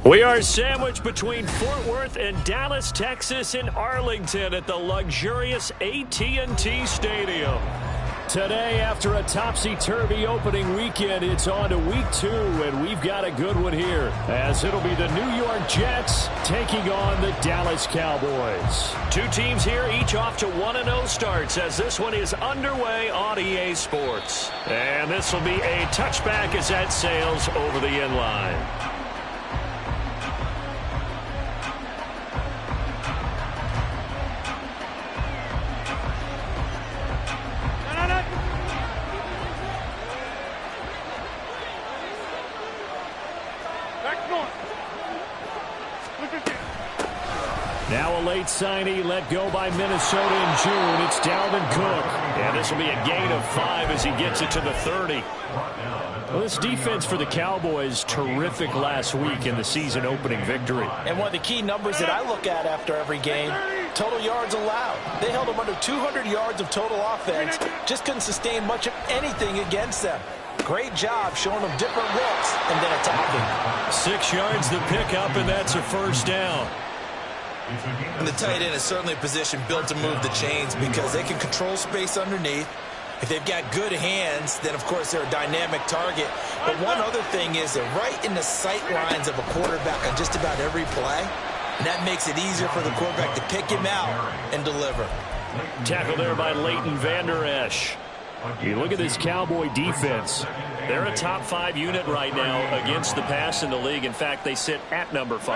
We are sandwiched between Fort Worth and Dallas, Texas in Arlington at the luxurious AT&T Stadium. Today, after a topsy-turvy opening weekend, it's on to week 2, and we've got a good one here, as it'll be the New York Jets taking on the Dallas Cowboys. Two teams here, each off to 1-0 starts, as this one is underway on EA Sports. And this will be a touchback as that sails over the end line. Now a late signee let go by Minnesota in June. It's Dalvin Cook. And this will be a gain of 5 as he gets it to the 30. Well, this defense for the Cowboys, terrific last week in the season opening victory. And one of the key numbers that I look at after every game, total yards allowed. They held them under 200 yards of total offense. Just couldn't sustain much of anything against them. Great job showing them different looks and then attacking. 6 yards the pickup, and that's a first down. And the tight end is certainly a position built to move the chains because they can control space underneath. If they've got good hands, then of course they're a dynamic target. But one other thing is they're right in the sight lines of a quarterback on just about every play. And that makes it easier for the quarterback to pick him out and deliver. Tackle there by Leighton Vander Esch. You look at this Cowboy defense. They're a top 5 unit right now against the pass in the league. In fact, they sit at number 5.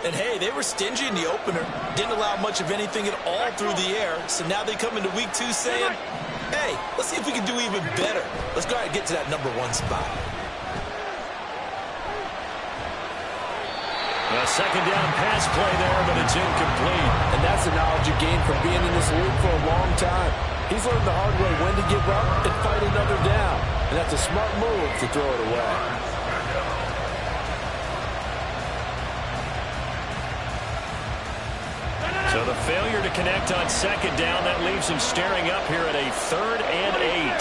And hey, they were stingy in the opener. Didn't allow much of anything at all through the air. So now they come into week 2 saying, hey, let's see if we can do even better. Let's go ahead and get to that number 1 spot. A second down pass play there, but it's incomplete. And that's the knowledge you gain from being in this league for a long time. He's learned the hard way when to give up and fight another down. And that's a smart move to throw it away. So the failure to connect on second down, that leaves him staring up here at a 3rd and 8.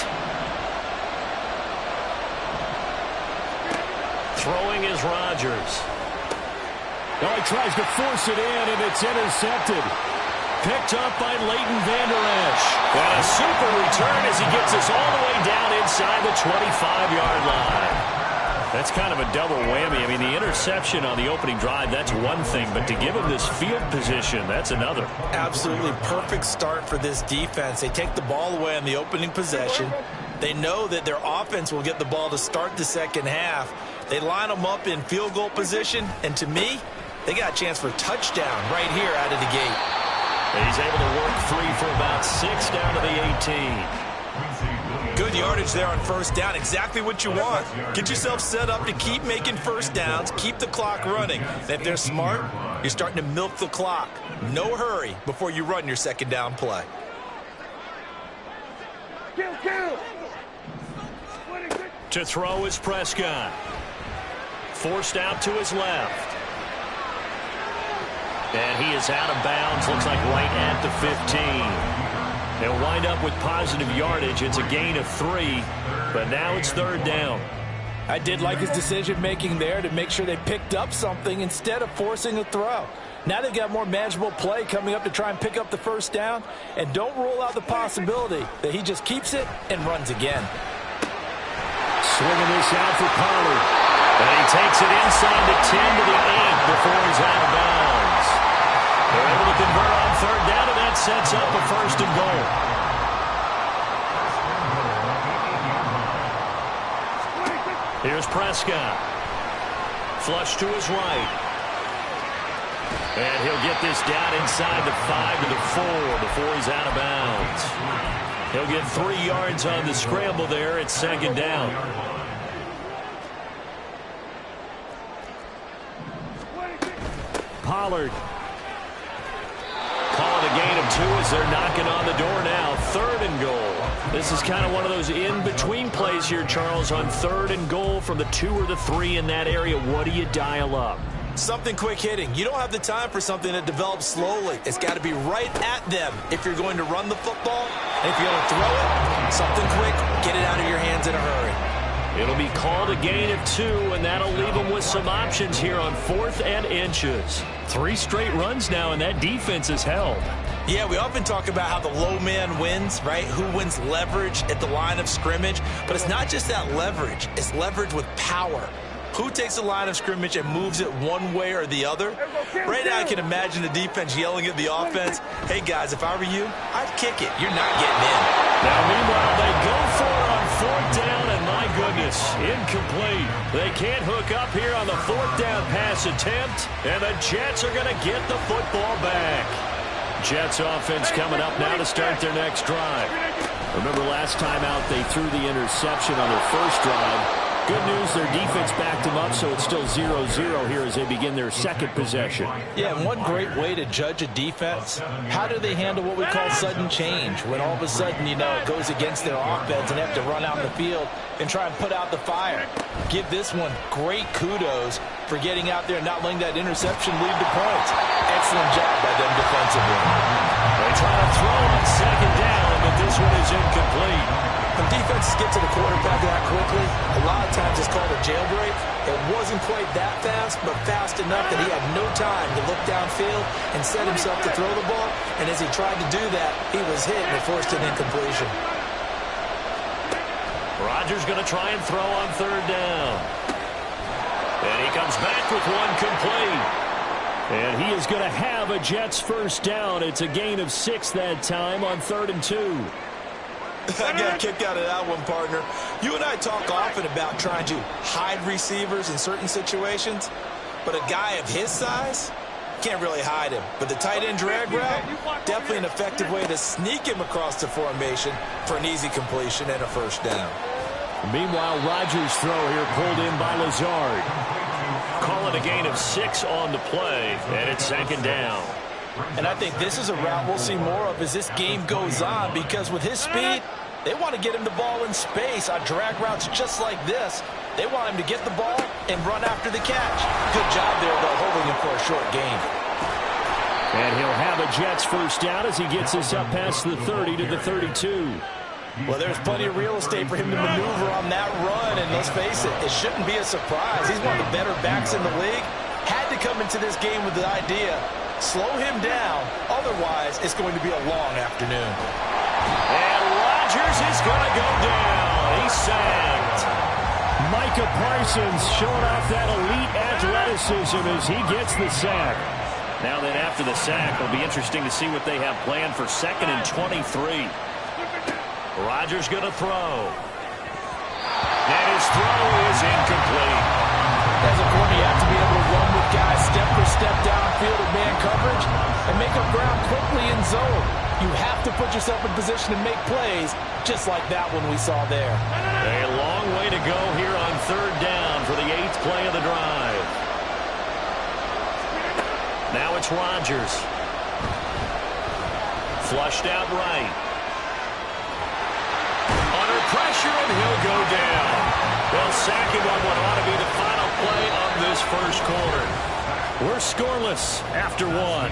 Throwing is Rodgers. Oh, he tries to force it in, and it's intercepted. Picked up by Leighton Vander Esch. And a super return as he gets us all the way down inside the 25-yard line. That's kind of a double whammy. I mean, the interception on the opening drive, that's one thing. But to give him this field position, that's another. Absolutely perfect start for this defense. They take the ball away on the opening possession. They know that their offense will get the ball to start the second half. They line them up in field goal position. And to me, they got a chance for a touchdown right here out of the gate. And he's able to work free for about 6 down to the 18. Good yardage there on first down. Exactly what you want. Get yourself set up to keep making first downs, keep the clock running. And if they're smart, you're starting to milk the clock. No hurry before you run your second down play. To throw is Prescott. Forced out to his left. And he is out of bounds, looks like right at the 15. They'll wind up with positive yardage. It's a gain of 3, but now it's 3rd down. I did like his decision-making there to make sure they picked up something instead of forcing a throw. Now they've got more manageable play coming up to try and pick up the first down, and don't rule out the possibility that he just keeps it and runs again. Swinging this out for Pollard. And he takes it inside the 10 to the 8 before he's out of bounds. They're able to convert on 3rd down, and that sets up a 1st and goal. Here's Prescott. Flush to his right. And he'll get this down inside the 5 to the 4 before he's out of bounds. He'll get 3 yards on the scramble there. It's 2nd down. Pollard. Call it a gain of 2 as they're knocking on the door now. 3rd and goal. This is kind of one of those in-between plays here, Charles, on 3rd and goal from the 2 or the 3 in that area. What do you dial up? Something quick hitting. You don't have the time for something that develops slowly. It's got to be right at them if you're going to run the football. And if you're going to throw it, something quick, get it out of your hands in a hurry. It'll be called a gain of 2, and that'll leave them with some options here on 4th and inches. 3 straight runs now, and that defense is held. Yeah, we often talk about how the low man wins, right? Who wins leverage at the line of scrimmage. But it's not just that leverage. It's leverage with power. Who takes the line of scrimmage and moves it one way or the other? Right now, I can imagine the defense yelling at the offense, hey, guys, if I were you, I'd kick it. You're not getting in. Now, meanwhile, they go for it on 4th down, and my goodness, incomplete. They can't hook up here on the 4th down pass attempt, and the Jets are going to get the football back. Jets offense coming up now to start their next drive. Remember last time out, they threw the interception on their first drive. Good news, their defense backed them up, so it's still 0-0 here as they begin their second possession. Yeah, and one great way to judge a defense, how do they handle what we call sudden change? When all of a sudden, you know, it goes against their offense and they have to run out in the field and try and put out the fire. Give this one great kudos for getting out there and not letting that interception lead to points. Excellent job by them defensively. They try to throw on 2nd down, but this one is incomplete. When defenses get to the quarterback that quickly, a lot of times it's called a jailbreak. It wasn't quite that fast, but fast enough that he had no time to look downfield and set himself to throw the ball. And as he tried to do that, he was hit and it forced an incompletion. Rodgers going to try and throw on 3rd down. And he comes back with one complete. And he is going to have a Jets first down. It's a gain of 6 that time on 3rd and 2. I got a kick out of that one, partner. You and I talk often about trying to hide receivers in certain situations, but a guy of his size can't really hide him. But the tight end drag route, definitely an effective way to sneak him across the formation for an easy completion and a first down. Meanwhile, Rodgers' throw here pulled in by Lazard. Call it a gain of 6 on the play, and it's 2nd down. And I think this is a route we'll see more of as this game goes on, because with his speed, they want to get him the ball in space on drag routes just like this. They want him to get the ball and run after the catch. Good job there, though, holding him for a short gain. And he'll have a Jets first down as he gets us up past the 30 to the 32. Well, there's plenty of real estate for him to maneuver on that run, and let's face it, it shouldn't be a surprise. He's one of the better backs in the league. Had to come into this game with the idea, slow him down, otherwise it's going to be a long afternoon. And Rodgers is going to go down. He's sacked. Micah Parsons showing off that elite athleticism as he gets the sack. Now then, after the sack, it'll be interesting to see what they have planned for 2nd and 23. Rodgers going to throw. And his throw is incomplete. As a corner, you have to be able to run with guys step for step downfield in man coverage and make up ground quickly in zone. You have to put yourself in position to make plays, just like that one we saw there. A long way to go here on 3rd down for the 8th play of the drive. Now it's Rodgers. Flushed out right. Under pressure, and he'll go down. They'll sack him on what ought to be the final play of this first quarter. We're scoreless after 1.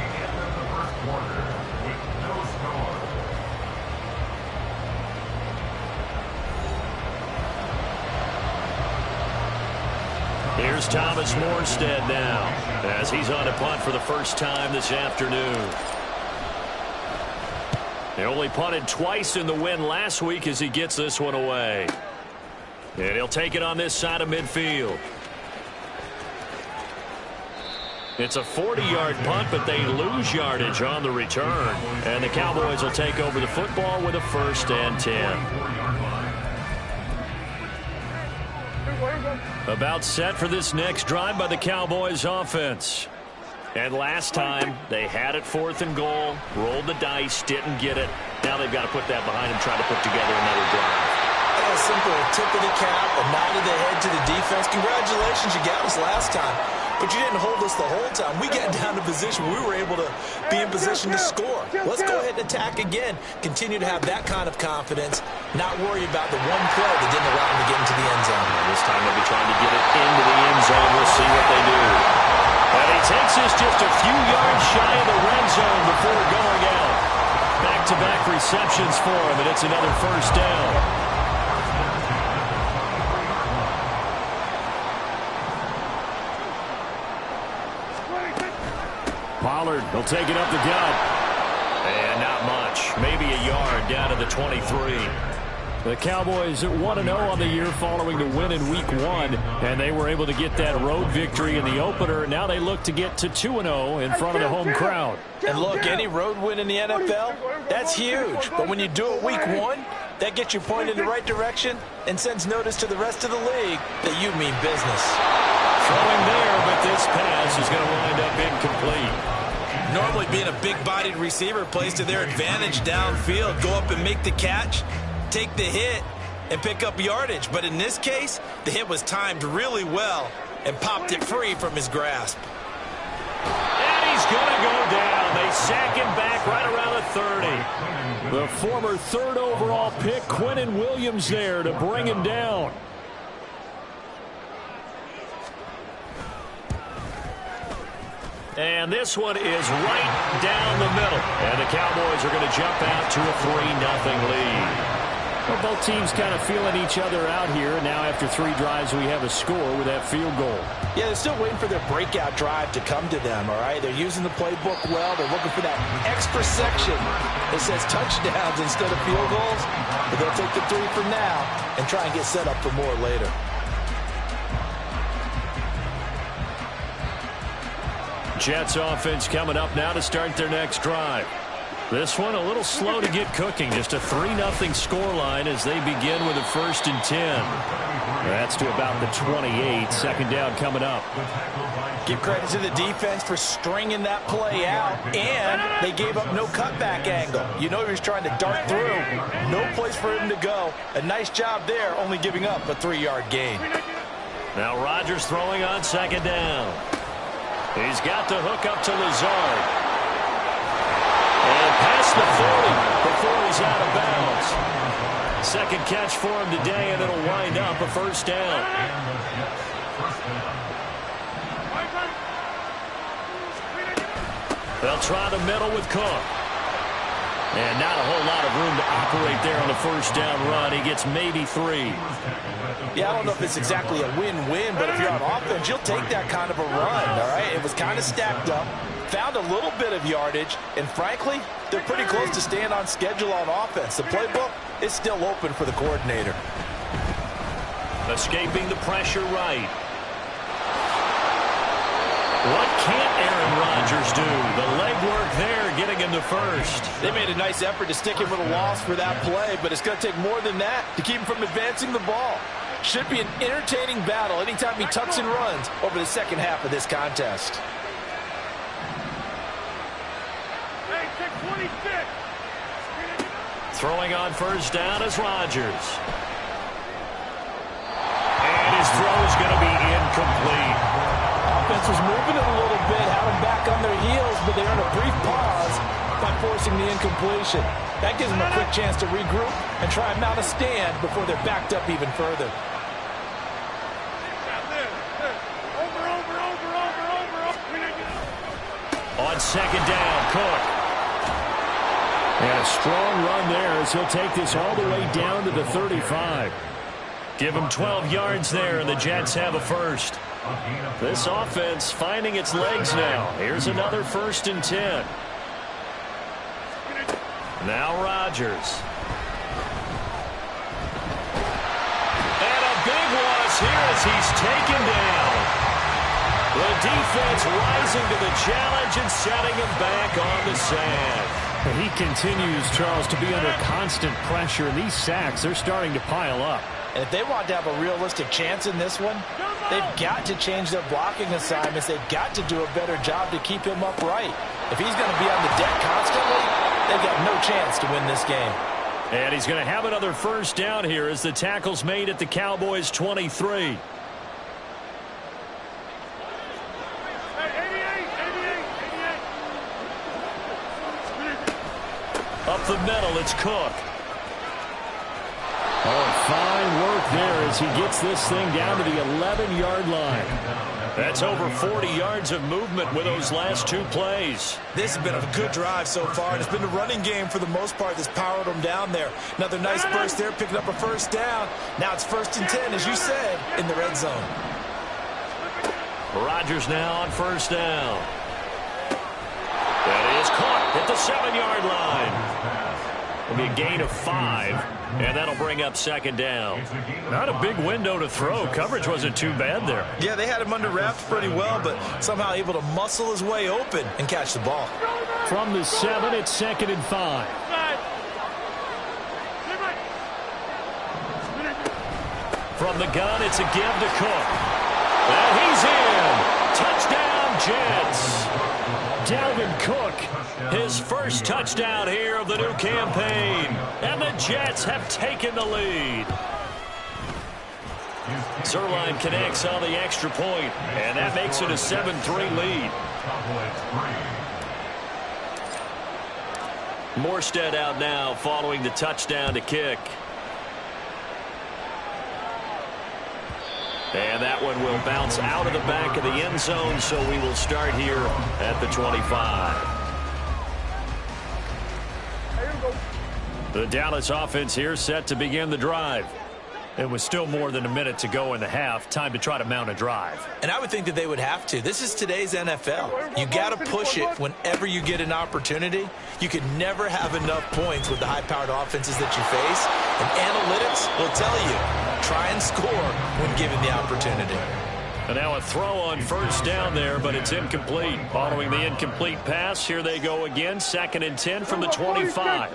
Here's Thomas Morstead now as he's on a punt for the first time this afternoon. They only punted twice in the win last week as he gets this one away. And he'll take it on this side of midfield. It's a 40-yard punt, but they lose yardage on the return. And the Cowboys will take over the football with a 1st and 10. About set for this next drive by the Cowboys offense. And last time, they had it 4th and goal, rolled the dice, didn't get it. Now they've got to put that behind them, try to put together another drive. A simple tip of the cap, a nod of the head to the defense. Congratulations, you got us last time. But you didn't hold us the whole time. We got down to position where we were able to be in position to score. Let's go ahead and attack again. Continue to have that kind of confidence. Not worry about the one play that didn't allow them to get into the end zone. This time they'll be trying to get it into the end zone. We'll see what they do. And he takes this just a few yards shy of the red zone before going out. Back-to-back receptions for him, and it's another first down. Pollard will take it up the gut. And not much. Maybe a yard down to the 23. The Cowboys 1-0 on the year following the win in Week 1, and they were able to get that road victory in the opener. Now they look to get to 2-0 in front of the home crowd. And look, any road win in the NFL, that's huge. But when you do it Week 1, that gets you pointed in the right direction and sends notice to the rest of the league that you mean business. Throwing there, but this pass is going to wind up incomplete. Normally being a big-bodied receiver plays to their advantage downfield. Go up and make the catch, take the hit, and pick up yardage. But in this case, the hit was timed really well and popped it free from his grasp. And he's going to go down. They sack him back right around the 30. The former third overall pick, Quinnen Williams, there to bring him down. And this one is right down the middle. And the Cowboys are going to jump out to a 3-0 lead. Well, both teams kind of feeling each other out here. Now after 3 drives, we have a score with that field goal. Yeah, they're still waiting for their breakout drive to come to them, all right? They're using the playbook well. They're looking for that extra section that says touchdowns instead of field goals. But they'll take the 3 for now and try and get set up for more later. Jets offense coming up now to start their next drive. This one a little slow to get cooking. Just a 3-0 scoreline as they begin with a 1st and 10. That's to about the 28. Second down coming up. Give credit to the defense for stringing that play out, and they gave up no cutback angle. You know he was trying to dart through. No place for him to go. A nice job there, only giving up a 3-yard gain. Now Rodgers throwing on second down. He's got the hook up to Lazard. And past the 40 before he's out of bounds. Second catch for him today, and it'll wind up a 1st down. They'll try the middle with Cook. And not a whole lot of room to operate there on the 1st down run. He gets maybe 3. Yeah, I don't know if it's exactly a win-win, but if you're on offense, you'll take that kind of a run, all right? It was kind of stacked up, found a little bit of yardage, and frankly, they're pretty close to staying on schedule on offense. The playbook is still open for the coordinator. Escaping the pressure right. What can't Aaron Rodgers do? The legwork there getting him to 1st. They made a nice effort to stick him with a loss for that play, but it's going to take more than that to keep him from advancing the ball. Should be an entertaining battle anytime he tucks and runs over the second half of this contest. Throwing on 1st down is Rodgers. And his throw is going to be incomplete. Offense was moving it a little bit, had them back on their heels, but they earned a brief pause by forcing the incompletion. That gives them a quick chance to regroup and try and mount a stand before they're backed up even further. On second down, Cook. And a strong run there as he'll take this all the way down to the 35. Give him 12 yards there, and the Jets have a 1st. This offense finding its legs now. Here's another 1st and 10. Now Rodgers. And a big loss here as he's taken down. The defense rising to the challenge and setting him back on the sand. He continues, Charles, to be under constant pressure, and these sacks are starting to pile up. And if they want to have a realistic chance in this one, they've got to change their blocking assignments. They've got to do a better job to keep him upright. If he's going to be on the deck constantly, they've got no chance to win this game. And he's going to have another 1st down here as the tackle's made at the Cowboys' 23. Up the middle, it's Cook. Oh, fine work there as he gets this thing down to the 11-yard line. That's over 40 yards of movement with those last 2 plays. This has been a good drive so far. It's been the running game for the most part that's powered them down there. Another nice burst there, picking up a 1st down. Now it's 1st and 10, as you said, in the red zone. Rodgers now on 1st down. That is caught at the 7-yard line. It'll be a gain of 5, and that'll bring up second down. Not a big window to throw. Coverage wasn't too bad there. Yeah, they had him under wraps pretty well, but somehow able to muscle his way open and catch the ball. From the 7, it's 2nd and 5. From the gun, it's a give to Cook. And he's in. Touchdown, Jets. Dalvin Cook, his first touchdown here of the new campaign. And the Jets have taken the lead. Zerline connects on the extra point, and that makes it a 7-3 lead. Morstead out now following the touchdown to kick. And that one will bounce out of the back of the end zone, so we will start here at the 25. The Dallas offense here set to begin the drive. It was still more than a minute to go in the half. Time to try to mount a drive. And I would think that they would have to. This is today's NFL. You got to push it whenever you get an opportunity. You can never have enough points with the high-powered offenses that you face. And analytics will tell you, try and score when given the opportunity. And now a throw on first down there, but it's incomplete. Following the incomplete pass, here they go again. 2nd and 10 from the 25.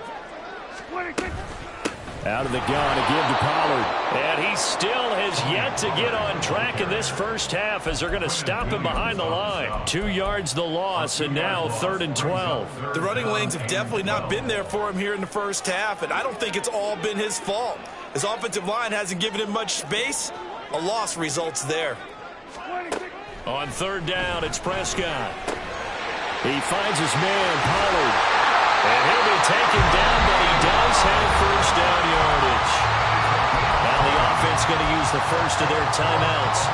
Out of the gun, a give to Pollard. And he still has yet to get on track in this first half as they're going to stop him behind the line. 2 yards the loss, and now 3rd and 12. The running lanes have definitely not been there for him here in the first half, and I don't think it's all been his fault. His offensive line hasn't given him much space. A loss results there. On 3rd down, it's Prescott. He finds his man, Pollard. And he'll be taken down, but he does have first down yardage. Now the offense going to use the first of their timeouts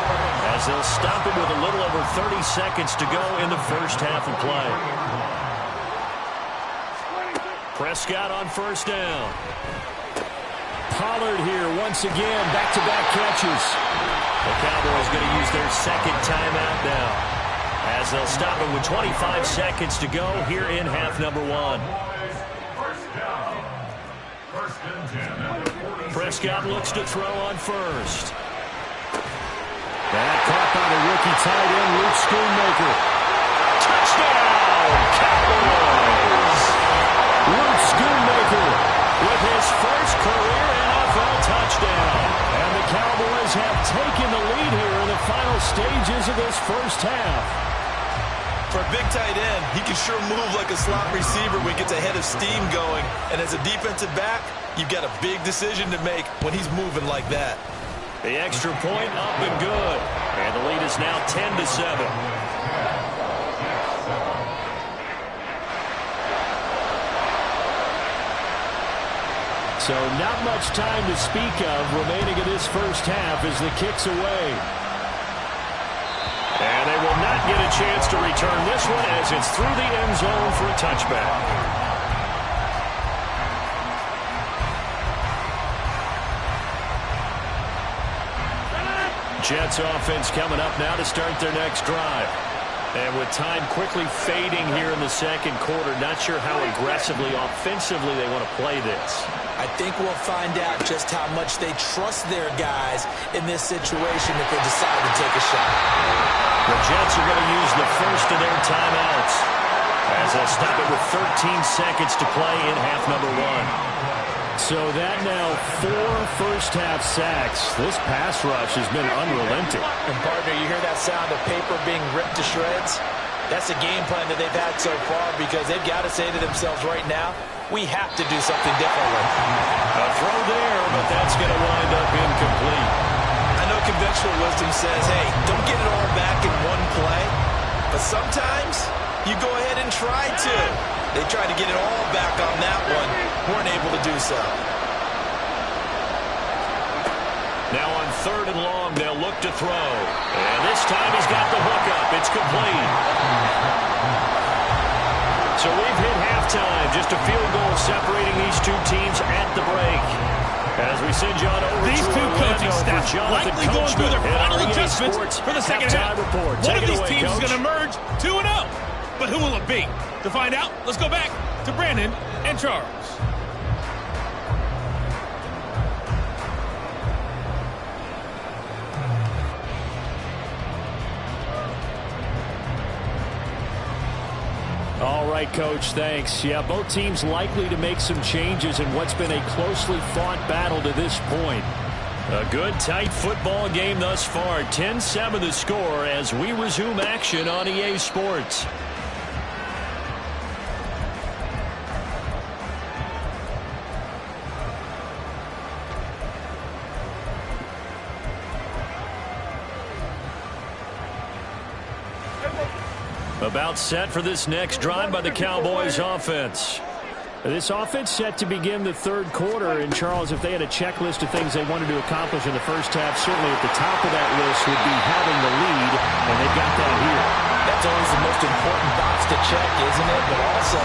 as they'll stop him with a little over 30 seconds to go in the first half of play. Prescott on first down. Pollard here once again, back-to-back catches. The Cowboys going to use their second timeout now, as they'll stop him with 25 seconds to go here in half number 1. Prescott looks to throw on first. That caught by the rookie tight end, Luke Schoonmaker. Touchdown, Cowboys! Luke Schoonmaker with his first career NFL touchdown. And the Cowboys have taken the lead here in the final stages of this first half. For a big tight end, he can sure move like a slot receiver when he gets a head of steam going. And as a defensive back, you've got a big decision to make when he's moving like that. The extra point up and good. And the lead is now 10-7. So not much time to speak of remaining in this first half as the kick's away. And they will not get a chance to return this one as it's through the end zone for a touchback. Jets offense coming up now to start their next drive. And with time quickly fading here in the second quarter, not sure how aggressively, offensively they want to play this. I think we'll find out just how much they trust their guys in this situation if they decide to take a shot. The Jets are going to use the first of their timeouts as they'll stop it with 13 seconds to play in half number 1. So that now 4 first-half sacks. This pass rush has been unrelenting. And, partner, you hear that sound of paper being ripped to shreds? That's a game plan that they've had so far because they've got to say to themselves right now, we have to do something differently. A throw there, but that's going to wind up incomplete. I know conventional wisdom says, hey, don't get it all back in one play. But sometimes you go ahead and try to. They tried to get it all back on that one. Weren't able to do so. Now on 3rd and long, they'll look to throw. And this time he's got the hook up. It's complete. So we've hit halftime. Just a field goal separating these two teams at the break. As we send you on over these to two coaching staffs likely going through their final adjustments for the second half. Report. One of these away, teams Coach. is going to emerge 2-0. But who will it be? To find out, let's go back to Brandon and Charles. All right, Coach, thanks. Yeah, both teams likely to make some changes in what's been a closely fought battle to this point. A good, tight football game thus far. 10-7 the score as we resume action on EA Sports. About set for this next drive by the Cowboys offense. This offense set to begin the third quarter. And, Charles, if they had a checklist of things they wanted to accomplish in the first half, certainly at the top of that list would be having the lead, and they've got that here. That's always the most important box to check, isn't it? But also,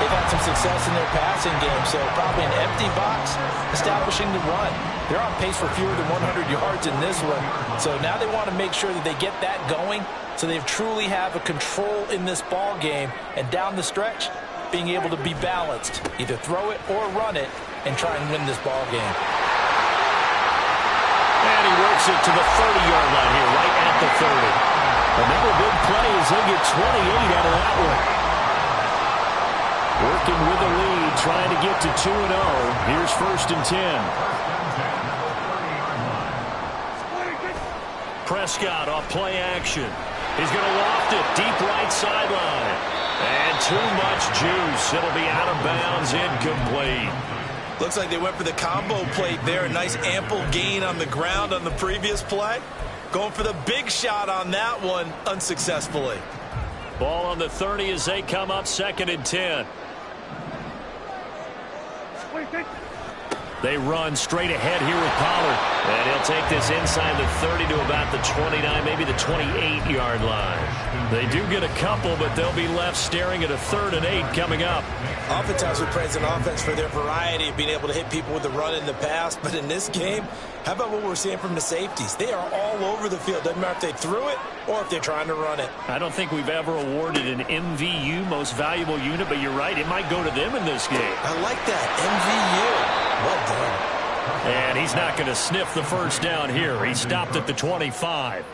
they've had some success in their passing game, so probably an empty box establishing the run. They're on pace for fewer than 100 yards in this one, so now they want to make sure that they get that going so they truly have a control in this ball game, and down the stretch, being able to be balanced, either throw it or run it, and try and win this ball game. And he works it to the 30-yard line here, right at the 30. Another big play as they get 28 out of that one. Working with the lead, trying to get to 2-0. Here's 1st and 10. Prescott off play action. He's going to loft it deep right sideline. And too much juice. It'll be out of bounds, incomplete. Looks like they went for the combo plate there. A nice ample gain on the ground on the previous play. Going for the big shot on that one unsuccessfully. Ball on the 30 as they come up 2nd and 10. They run straight ahead here with Pollard. And he'll take this inside the 30 to about the 29, maybe the 28-yard line. They do get a couple, but they'll be left staring at a 3rd and 8 coming up. Oftentimes we praise an offense for their variety of being able to hit people with the run in the pass. But in this game, how about what we're seeing from the safeties? They are all over the field. Doesn't matter if they threw it or if they're trying to run it. I don't think we've ever awarded an MVU, most valuable unit, but you're right. It might go to them in this game. I like that. MVU. Well done. And he's not going to sniff the first down here. He stopped at the 25.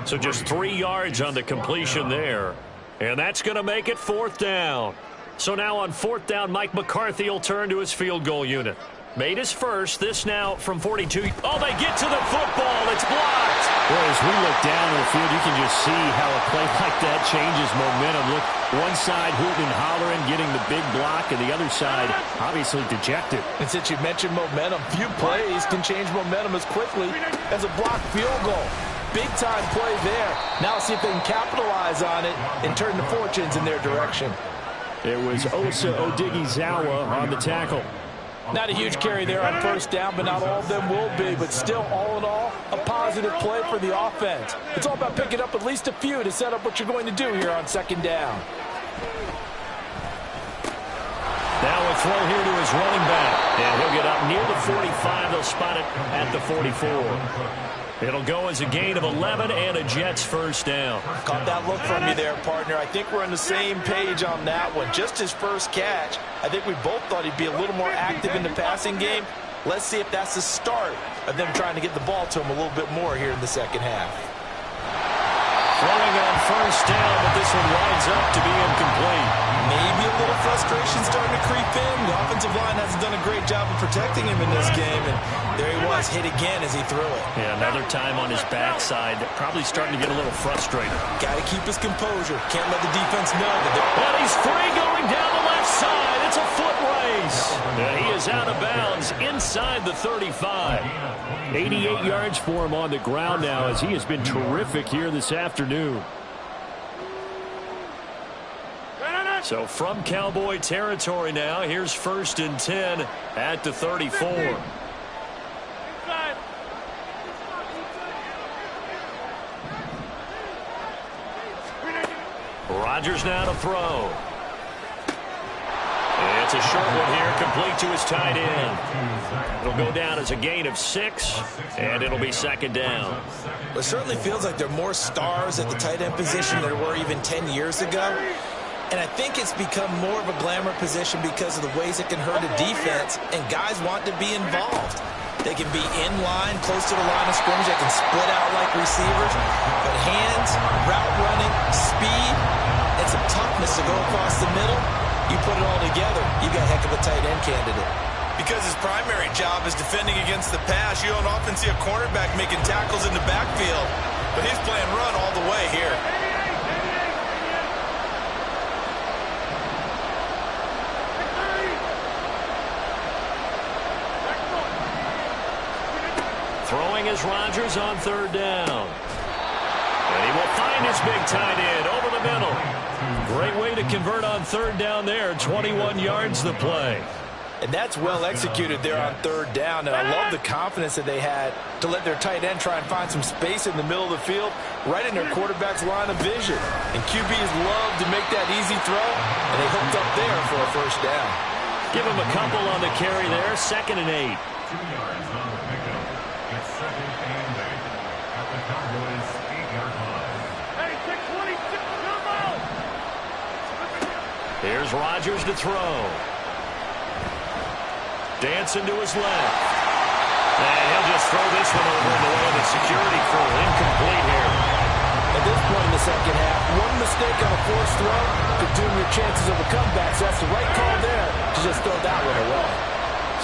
So just 3 yards on the completion there. And that's going to make it 4th down. So now on 4th down, Mike McCarthy will turn to his field goal unit. Made his first. This now from 42. Oh, they get to the football. It's blocked. Boy, as we look down on the field, you can just see how a play like that changes momentum. Look, one side hooting and hollering, getting the big block, and the other side obviously dejected. And since you mentioned momentum, few plays can change momentum as quickly as a blocked field goal. Big-time play there. Now see if they can capitalize on it and turn the fortunes in their direction. It was Osa Odighizuwa on the tackle. Not a huge carry there on 1st down, but not all of them will be. But still, all in all, a positive play for the offense. It's all about picking up at least a few to set up what you're going to do here on 2nd down. Now a throw here to his running back. And he'll get up near the 45. They'll spot it at the 44. It'll go as a gain of 11 and a Jets 1st down. Caught that look from you there, partner. I think we're on the same page on that one. Just his first catch. I think we both thought he'd be a little more active in the passing game. Let's see if that's the start of them trying to get the ball to him a little bit more here in the 2nd half. Throwing on 1st down, but this one winds up to be incomplete. Maybe a little frustration starting to creep in. The offensive line hasn't done a great job of protecting him in this game, and there he was, hit again as he threw it. Yeah, another time on his backside, probably starting to get a little frustrated. Got to keep his composure. Can't let the defense know that they're... And he's free going down the left side. It's a foot race. And he is out of bounds inside the 35. 88 yards for him on the ground now as he has been terrific here this afternoon. So from Cowboy territory now, here's 1st and 10 at the 34. Rodgers now to throw. It's a short one here, complete to his tight end. It'll go down as a gain of 6, and it'll be 2nd down. It certainly feels like there are more stars at the tight end position than there were even 10 years ago. And I think it's become more of a glamour position because of the ways it can hurt a defense, and guys want to be involved. They can be in line, close to the line of scrimmage. They can split out like receivers. But hands, route running, speed, and some toughness to go across the middle, you put it all together, you got a heck of a tight end candidate. Because his primary job is defending against the pass, you don't often see a cornerback making tackles in the backfield. But he's playing run all the way here. Throwing is Rodgers on third down. And he will find his big tight end over the middle. Great way to convert on third down there. 21 yards the play. And that's well executed there on third down. And I love the confidence that they had to let their tight end try and find some space in the middle of the field, right in their quarterback's line of vision. And QBs love to make that easy throw, and they hooked up there for a first down. Give him a couple on the carry there. 2nd and 8. 2 yards on the pickup. It's 2nd and 8 at the Cowboys' 8-yard line. Hey, 626, come out! Here's Rodgers to throw. Dancing to his left. And he'll just throw this one over in the way of the security crew. Incomplete here. At this point in the second half, one mistake on a forced throw could doom your chances of a comeback. So that's the right call there to just throw that one away.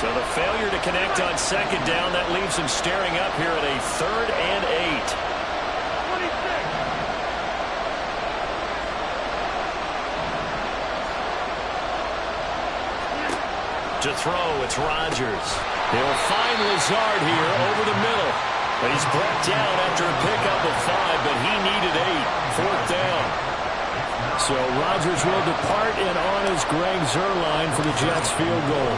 So the failure to connect on 2nd down, that leaves him staring up here at a 3rd and 8. To throw, it's Rodgers. He'll find Lazard here over the middle. But he's brought down after a pickup of 5, but he needed 8. 4th down. So Rodgers will depart, and on is Greg Zuerlein for the Jets field goal.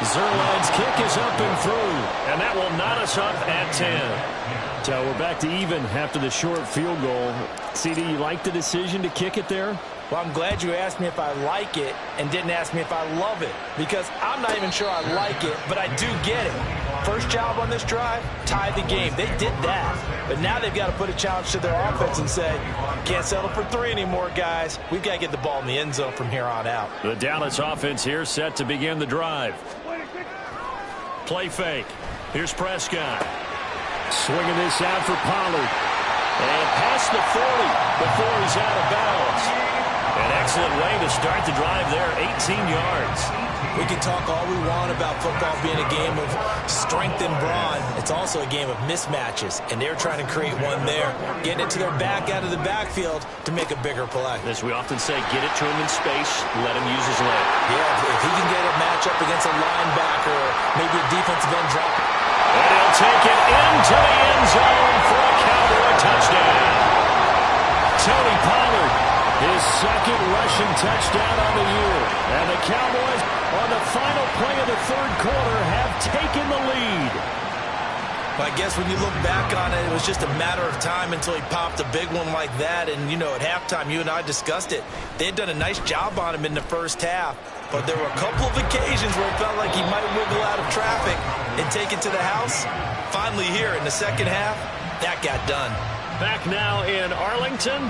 Zuerlein's kick is up and through, and that will knot us up at 10. So we're back to even after the short field goal. CD, you like the decision to kick it there? Well, I'm glad you asked me if I like it and didn't ask me if I love it, because I'm not even sure I like it, but I do get it. First job on this drive, tie the game. They did that, but now they've got to put a challenge to their offense and say, can't settle for 3 anymore, guys. We've got to get the ball in the end zone from here on out. The Dallas offense here set to begin the drive. Play fake. Here's Prescott. Swinging this out for Pollard. And past the 40 before he's out of bounds. An excellent way to start the drive there, 18 yards. We can talk all we want about football being a game of strength and brawn. It's also a game of mismatches, and they're trying to create one there, getting it to their back out of the backfield to make a bigger play. As we often say, get it to him in space, let him use his leg. Yeah, if he can get a matchup against a linebacker or maybe a defensive end drop. And he'll take it into the end zone for a Cowboy touchdown. Tony Pollard, his 2nd rushing touchdown on the year. And the Cowboys, on the final play of the 3rd quarter, have taken the lead. But I guess when you look back on it, it was just a matter of time until he popped a big one like that. And, you know, at halftime, you and I discussed it. They had done a nice job on him in the first half. But there were a couple of occasions where it felt like he might wiggle out of traffic and take it to the house. Finally here in the second half, that got done. Back now in Arlington,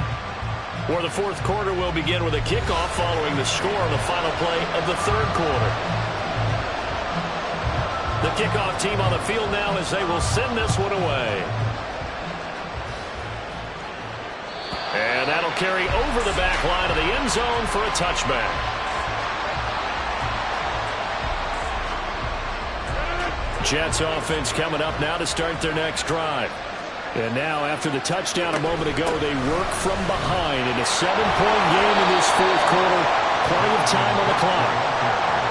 where the 4th quarter will begin with a kickoff following the score on the final play of the 3rd quarter. The kickoff team on the field now as they will send this one away. And that'll carry over the back line of the end zone for a touchback. Jets offense coming up now to start their next drive. And now, after the touchdown a moment ago, they work from behind in a 7-point game in this 4th quarter. Plenty of time on the clock.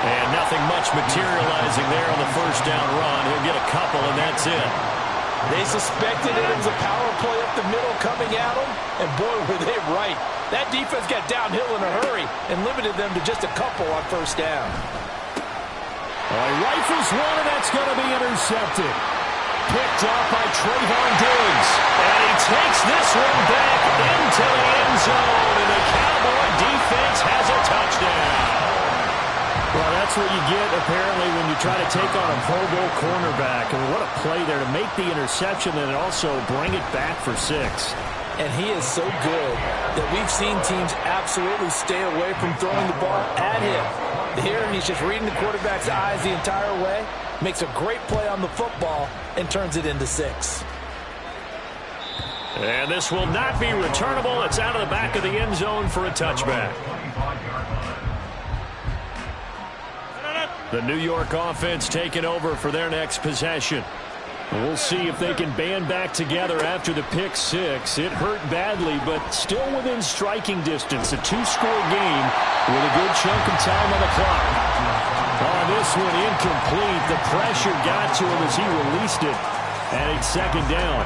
And nothing much materializing there on the first down run. He'll get a couple, and that's it. They suspected it was a power play up the middle coming at them, and boy, were they right. That defense got downhill in a hurry and limited them to just a couple on first down. He rifles one, and that's going to be intercepted. Picked up by Trayvon Diggs. And he takes this one back into the end zone, and the Cowboy defense has a touchdown. Well, that's what you get, apparently, when you try to take on a Pro Bowl cornerback. I mean, what a play there to make the interception and also bring it back for 6. And he is so good that we've seen teams absolutely stay away from throwing the ball at him. Here, he's just reading the quarterback's eyes the entire way, makes a great play on the football, and turns it into 6. And this will not be returnable. It's out of the back of the end zone for a touchback. The New York offense taking over for their next possession. We'll see if they can band back together after the pick 6. It hurt badly, but still within striking distance. A 2-score game with a good chunk of time on the clock. On this one, incomplete. The pressure got to him as he released it. And it's second down.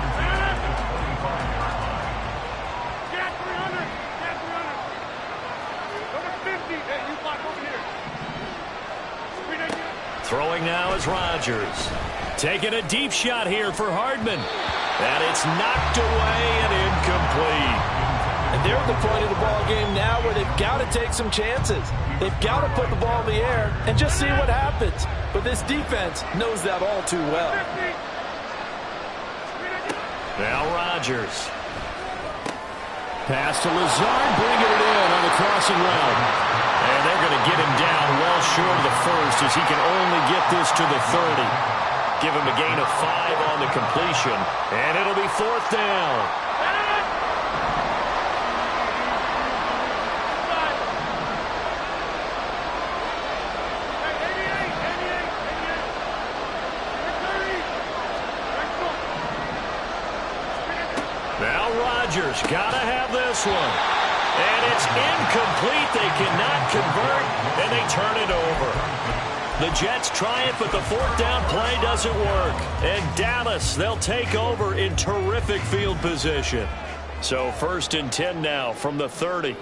Throwing now is Rodgers. Taking a deep shot here for Hardman. And it's knocked away and incomplete. And they're at the point of the ball game now where they've got to take some chances. They've got to put the ball in the air and just see what happens. But this defense knows that all too well. Now Rodgers. Pass to Lazard, bringing it in on the crossing route. And they're going to get him down well short of the first as he can only get this to the 30. Give him a gain of 5 on the completion. And it'll be 4th down. Now Rodgers got to have this one. And it's incomplete. They cannot convert, and they turn it over. The Jets triumph, but the 4th down play doesn't work. And Dallas, they'll take over in terrific field position. So 1st and 10 now from the 30.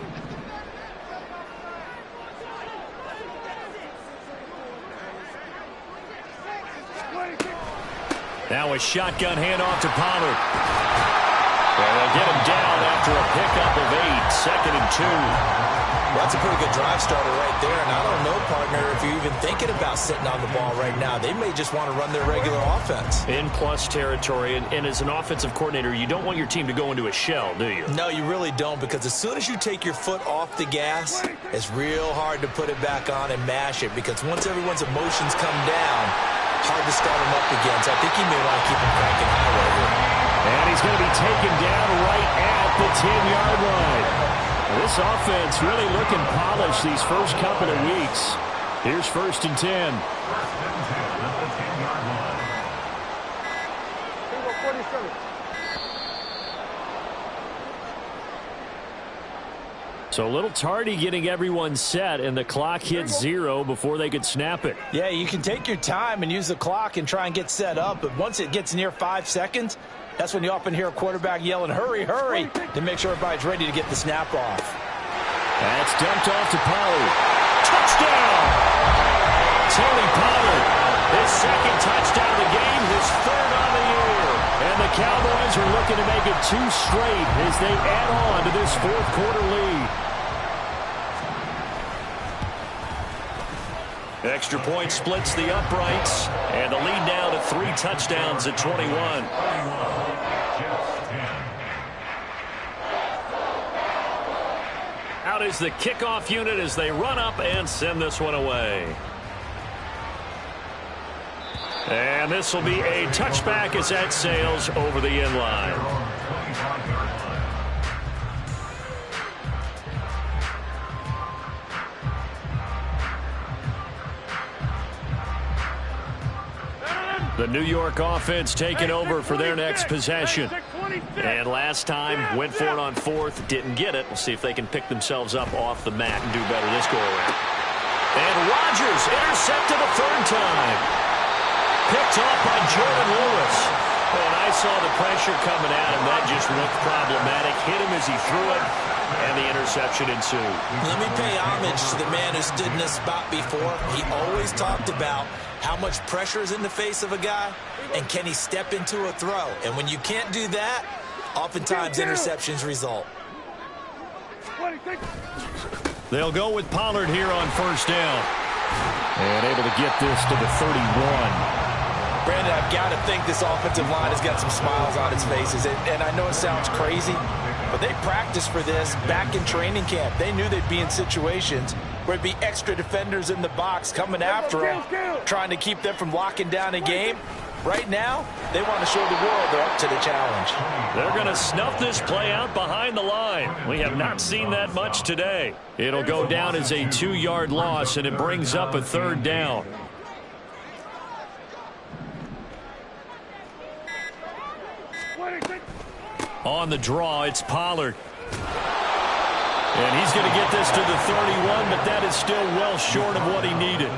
Now a shotgun handoff to Pollard. And they'll get him down after a pickup of 8, 2nd and 2. Well, that's a pretty good drive starter right there. And I don't know, partner, if you're even thinking about sitting on the ball right now. They may just want to run their regular offense. In plus territory. And as an offensive coordinator, you don't want your team to go into a shell, do you? No, you really don't, because as soon as you take your foot off the gas, it's real hard to put it back on and mash it, because once everyone's emotions come down, hard to start them up again. So I think you may want to keep them cranking high right here. And he's going to be taken down right at the 10-yard line. This offense really looking polished these first couple of weeks. Here's 1st and 10. So a little tardy getting everyone set, and the clock hits 0 before they could snap it. Yeah, you can take your time and use the clock and try and get set up, but once it gets near 5 seconds, that's when you often hear a quarterback yelling, hurry, hurry, to make sure everybody's ready to get the snap off. That's dumped off to Pollard. Touchdown! Tony Pollard, his 2nd touchdown of the game, his 3rd on the year. And the Cowboys are looking to make it 2 straight as they add on to this 4th quarter lead. Extra point splits the uprights, and the lead now to 3 touchdowns at 21. Out is the kickoff unit as they run up and send this one away. And this will be a touchback as that sails over the end line. The New York offense taking over for their next possession. And last time, went for it on 4th, didn't get it. We'll see if they can pick themselves up off the mat and do better this go-around. And Rodgers intercepted a 3rd time. Picked off by Jordan Lewis. And I saw the pressure coming at him. That just looked problematic. Hit him as he threw it, and the interception ensued. Let me pay homage to the man who stood in this spot before. He always talked about how much pressure is in the face of a guy, and can he step into a throw. And when you can't do that, oftentimes interceptions result. They'll go with Pollard here on 1st down. And able to get this to the 31. Brandon, I've got to think this offensive line has got some smiles on its faces. And I know it sounds crazy, But they practiced for this back in training camp. They knew they'd be in situations where it'd be extra defenders in the box coming after them, trying to keep them from locking down a game. Right now, they want to show the world they're up to the challenge. They're going to snuff this play out behind the line. We have not seen that much today. It'll go down as a 2-yard loss, and it brings up a 3rd down. On the draw, it's Pollard. And he's going to get this to the 31, but that is still well short of what he needed.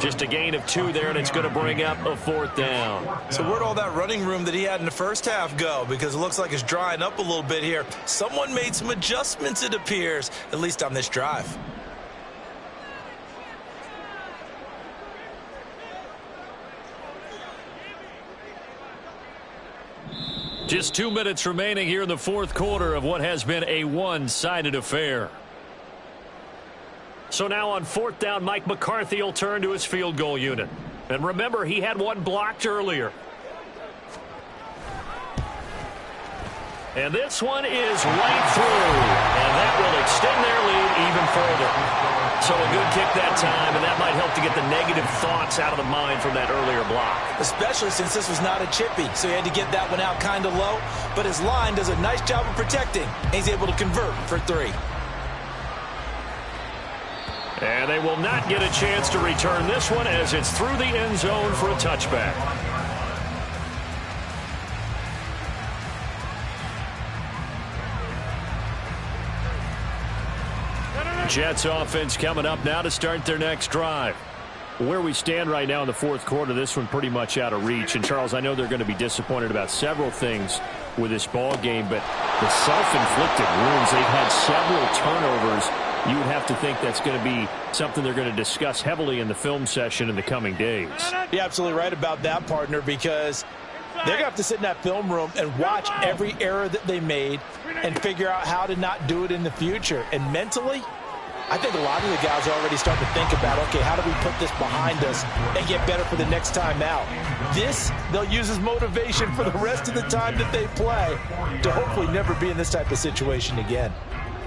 Just a gain of 2 there, and it's going to bring up a 4th down. So where'd all that running room that he had in the first half go? Because it looks like it's drying up a little bit here. Someone made some adjustments, it appears, at least on this drive. Just 2 minutes remaining here in the 4th quarter of what has been a one-sided affair. So now on 4th down, Mike McCarthy will turn to his field goal unit. And remember, he had one blocked earlier. And this one is right through. And that will extend their lead even further. So a good kick that time, and that might help to get the negative thoughts out of the mind from that earlier block. Especially since this was not a chippy, so he had to get that one out kind of low. But his line does a nice job of protecting, and he's able to convert for 3. And they will not get a chance to return this one as it's through the end zone for a touchback. Jets offense coming up now to start their next drive. Where we stand right now in the 4th quarter, this one pretty much out of reach. And, Charles, I know they're going to be disappointed about several things with this ball game, but the self-inflicted wounds, they've had several turnovers. You would have to think that's going to be something they're going to discuss heavily in the film session in the coming days. You're absolutely right about that, partner, because they're going to have to sit in that film room and watch every error that they made and figure out how to not do it in the future. And mentally, I think a lot of the guys are already starting to think about, okay, how do we put this behind us and get better for the next time out? This, they'll use as motivation for the rest of the time that they play to hopefully never be in this type of situation again.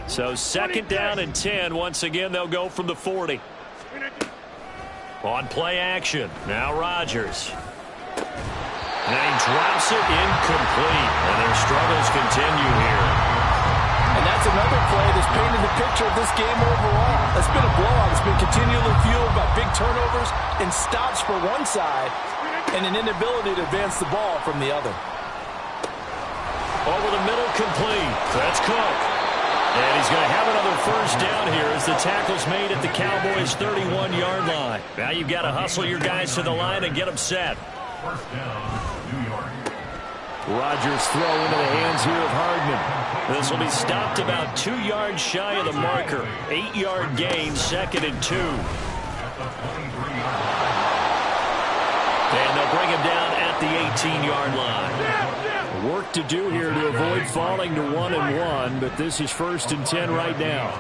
So 2nd down and 10. Once again, they'll go from the 40. On play action, now Rodgers. And he drops it incomplete. And their struggles continue here. And that's another play that's painted the picture of this game overall. It's been a blowout. It's been continually fueled by big turnovers and stops for one side and an inability to advance the ball from the other. Over the middle, complete. That's Cook. And he's going to have another 1st down here as the tackle's made at the Cowboys' 31-yard line. Now you've got to hustle your guys to the line and get them set. 1st down, New York. Rodgers throw into the hands here of Hardman. This will be stopped about 2 yards shy of the marker. 8-yard gain, 2nd and 2. And they'll bring him down at the 18-yard line. Work to do here to avoid falling to 1-1, but this is 1st and 10 right now.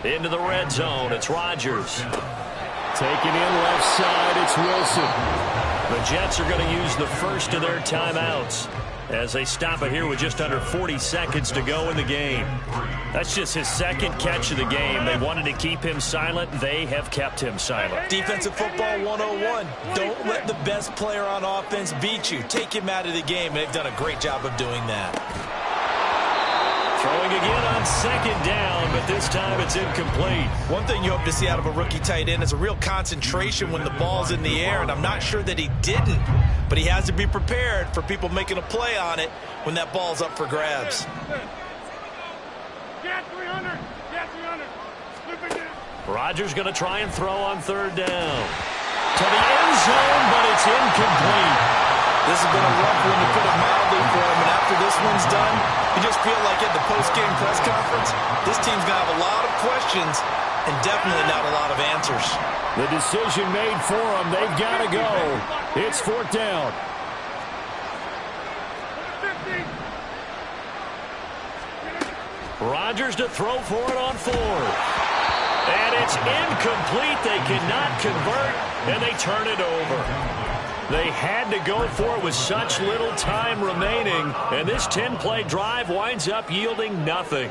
Into the red zone, it's Rodgers. Taken in left side, it's Wilson. The Jets are going to use the first of their timeouts as they stop it here with just under 40 seconds to go in the game. That's just his 2nd catch of the game. They wanted to keep him silent. They have kept him silent. Defensive football 101. Don't let the best player on offense beat you. Take him out of the game. They've done a great job of doing that. Throwing again on 2nd down, but this time it's incomplete. One thing you hope to see out of a rookie tight end is a real concentration when the ball's in the air, and I'm not sure that he didn't, but he has to be prepared for people making a play on it when that ball's up for grabs. Rodgers going to try and throw on 3rd down. To the end zone, but it's incomplete. This has been a rough one, to put it mildly, for him, and after this one's done, you just feel like at the post-game press conference, this team's going to have a lot of questions and definitely not a lot of answers. The decision made for them. They've got to go. It's 4th down. Rodgers to throw for it on 4th. And it's incomplete. They cannot convert, and they turn it over. They had to go for it with such little time remaining, and this 10-play drive winds up yielding nothing.